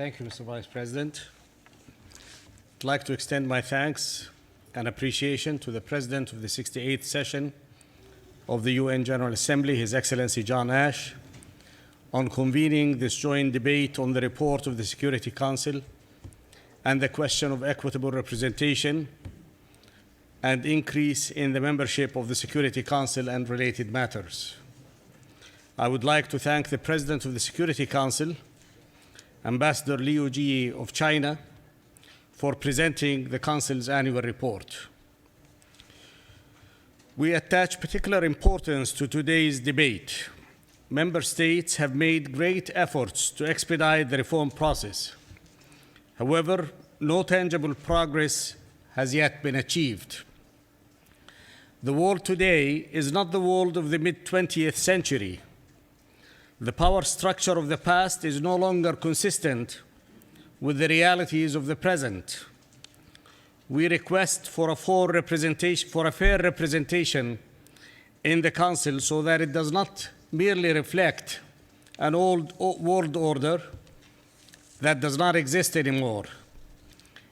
Thank you, Mr. Vice President. I'd like to extend my thanks and appreciation to the President of the 68th session of the UN General Assembly, His Excellency John Ash, on convening this joint debate on the report of the Security Council and the question of equitable representation and increase in the membership of the Security Council and related matters. I would like to thank the President of the Security Council, Ambassador Liu Jie of China, for presenting the Council's annual report. We attach particular importance to today's debate. Member states have made great efforts to expedite the reform process. However, no tangible progress has yet been achieved. The world today is not the world of the mid-20th century. The power structure of the past is no longer consistent with the realities of the present. We request for a fair representation in the Council so that it does not merely reflect an old world order that does not exist anymore.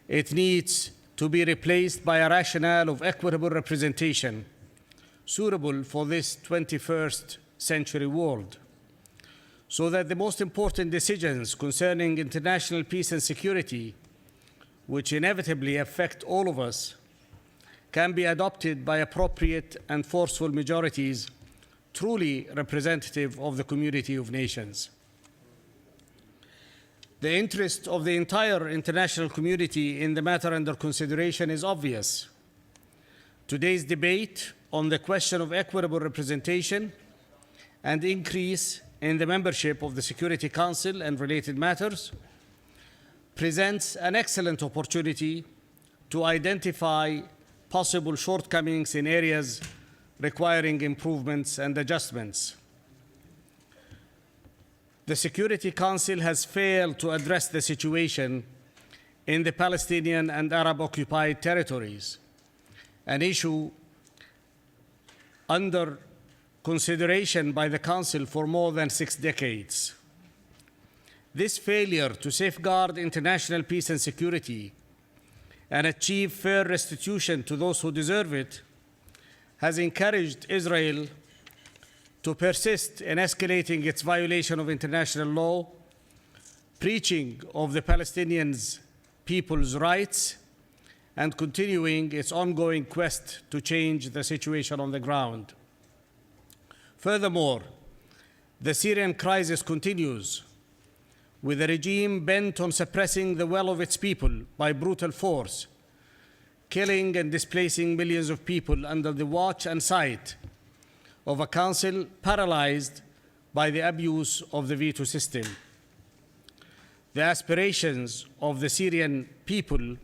It needs to be replaced by a rationale of equitable representation suitable for this 21st century world, so that the most important decisions concerning international peace and security, which inevitably affect all of us, can be adopted by appropriate and forceful majorities truly representative of the community of nations. The interest of the entire international community in the matter under consideration is obvious. Today's debate on the question of equitable representation and increase in the membership of the Security Council and related matters presents an excellent opportunity to identify possible shortcomings in areas requiring improvements and adjustments. The Security Council has failed to address the situation in the Palestinian and Arab-occupied territories, an issue under consideration by the Council for more than 6 decades. This failure to safeguard international peace and security and achieve fair restitution to those who deserve it has encouraged Israel to persist in escalating its violation of international law, preaching of the Palestinian people's rights, and continuing its ongoing quest to change the situation on the ground. Furthermore, the Syrian crisis continues, with a regime bent on suppressing the will of its people by brutal force, killing and displacing millions of people under the watch and sight of a council paralyzed by the abuse of the veto system. The aspirations of the Syrian people,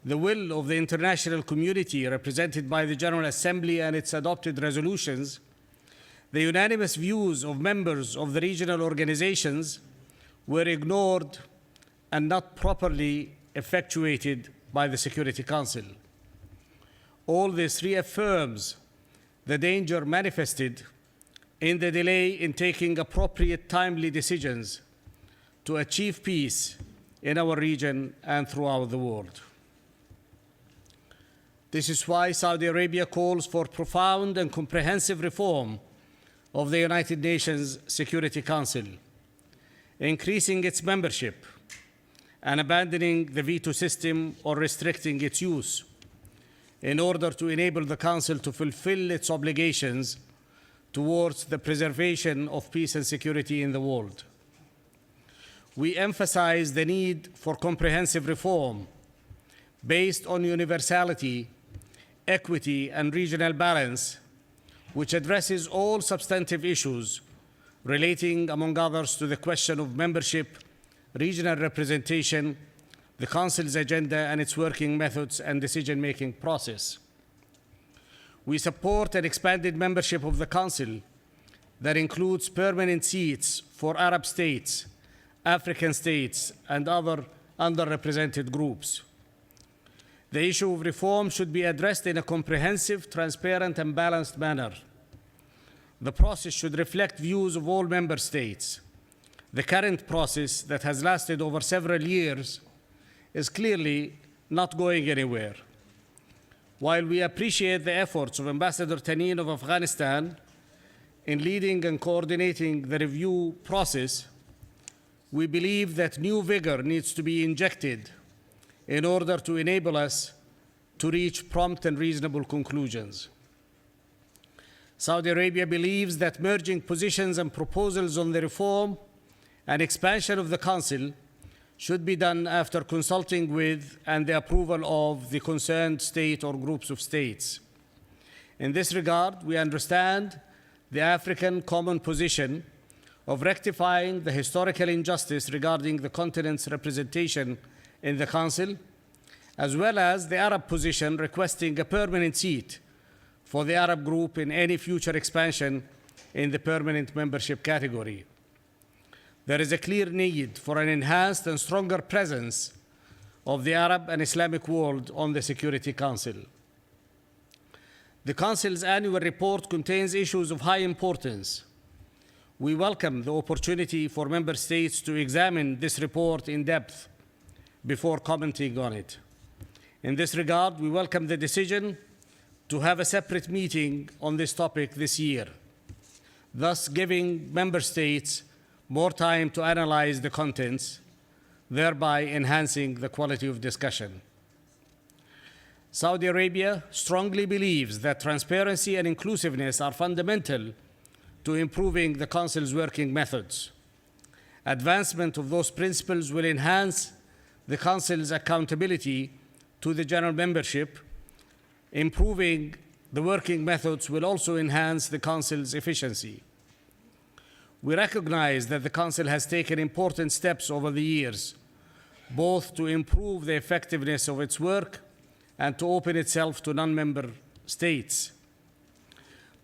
the will of the international community represented by the General Assembly and its adopted resolutions, the unanimous views of members of the regional organizations were ignored and not properly effectuated by the Security Council. All this reaffirms the danger manifested in the delay in taking appropriate, timely decisions to achieve peace in our region and throughout the world. This is why Saudi Arabia calls for profound and comprehensive reform of the United Nations Security Council, increasing its membership and abandoning the veto system or restricting its use in order to enable the Council to fulfill its obligations towards the preservation of peace and security in the world. We emphasize the need for comprehensive reform based on universality, equity, and regional balance, which addresses all substantive issues relating, among others, to the question of membership, regional representation, the Council's agenda and its working methods and decision-making process. We support an expanded membership of the Council that includes permanent seats for Arab states, African states, and other underrepresented groups. The issue of reform should be addressed in a comprehensive, transparent, and balanced manner. The process should reflect views of all member states. the current process that has lasted over several years is clearly not going anywhere. While we appreciate the efforts of Ambassador Tanin of Afghanistan in leading and coordinating the review process, we believe that new vigor needs to be injected in order to enable us to reach prompt and reasonable conclusions. Saudi Arabia believes that merging positions and proposals on the reform and expansion of the Council should be done after consulting with and the approval of the concerned state or groups of states. In this regard, we understand the African common position of rectifying the historical injustice regarding the continent's representation in the Council, as well as the Arab position requesting a permanent seat for the Arab group in any future expansion in the permanent membership category. There is a clear need for an enhanced and stronger presence of the Arab and Islamic world on the Security Council. The Council's annual report contains issues of high importance. We welcome the opportunity for member states to examine this report in depth before commenting on it. In this regard, we welcome the decision to have a separate meeting on this topic this year, thus giving member states more time to analyze the contents, thereby enhancing the quality of discussion. Saudi Arabia strongly believes that transparency and inclusiveness are fundamental to improving the Council's working methods. Advancement of those principles will enhance the Council's accountability to the general membership. Improving the working methods will also enhance the Council's efficiency. We recognize that the Council has taken important steps over the years, both to improve the effectiveness of its work and to open itself to non-member states.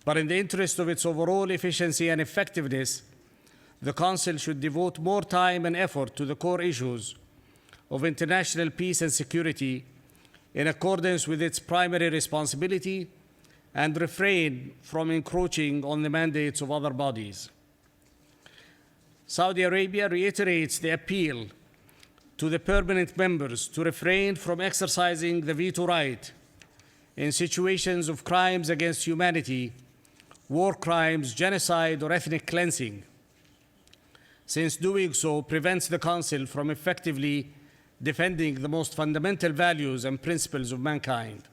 But in the interest of its overall efficiency and effectiveness, the Council should devote more time and effort to the core issues of international peace and security in accordance with its primary responsibility and refrain from encroaching on the mandates of other bodies. Saudi Arabia reiterates the appeal to the permanent members to refrain from exercising the veto right in situations of crimes against humanity, war crimes, genocide, or ethnic cleansing, since doing so prevents the Council from effectively defending the most fundamental values and principles of mankind.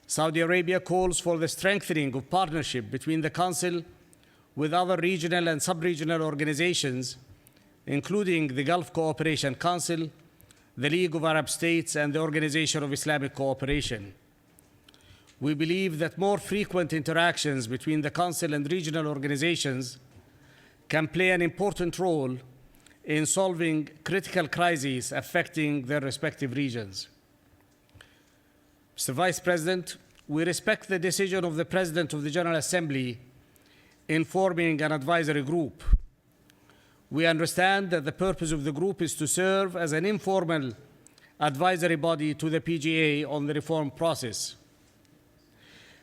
Saudi Arabia calls for the strengthening of partnership between the Council with other regional and sub-regional organizations, including the Gulf Cooperation Council, the League of Arab States, and the Organization of Islamic Cooperation. We believe that more frequent interactions between the Council and regional organizations can play an important role in solving critical crises affecting their respective regions. Mr. Vice President, we respect the decision of the President of the General Assembly in forming an advisory group. We understand that the purpose of the group is to serve as an informal advisory body to the PGA on the reform process.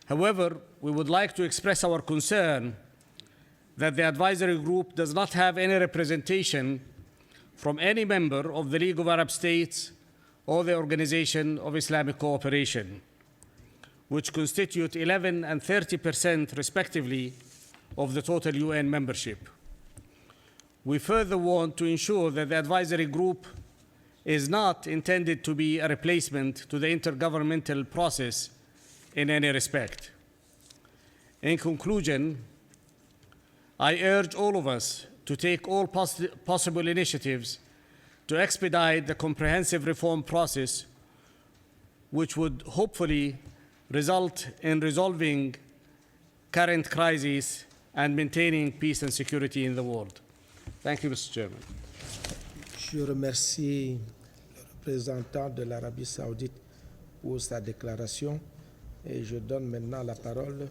However, we would like to express our concern that the advisory group does not have any representation from any member of the League of Arab States or the Organization of Islamic Cooperation, which constitute 11% and 30% respectively of the total UN membership. We further want to ensure that the advisory group is not intended to be a replacement to the intergovernmental process in any respect. In conclusion, I urge all of us to take all possible initiatives to expedite the comprehensive reform process, which would hopefully result in resolving current crises and maintaining peace and security in the world. Thank you, Mr. Chairman. Je remercie le représentant de l'Arabie Saoudite pour sa déclaration et je donne maintenant la parole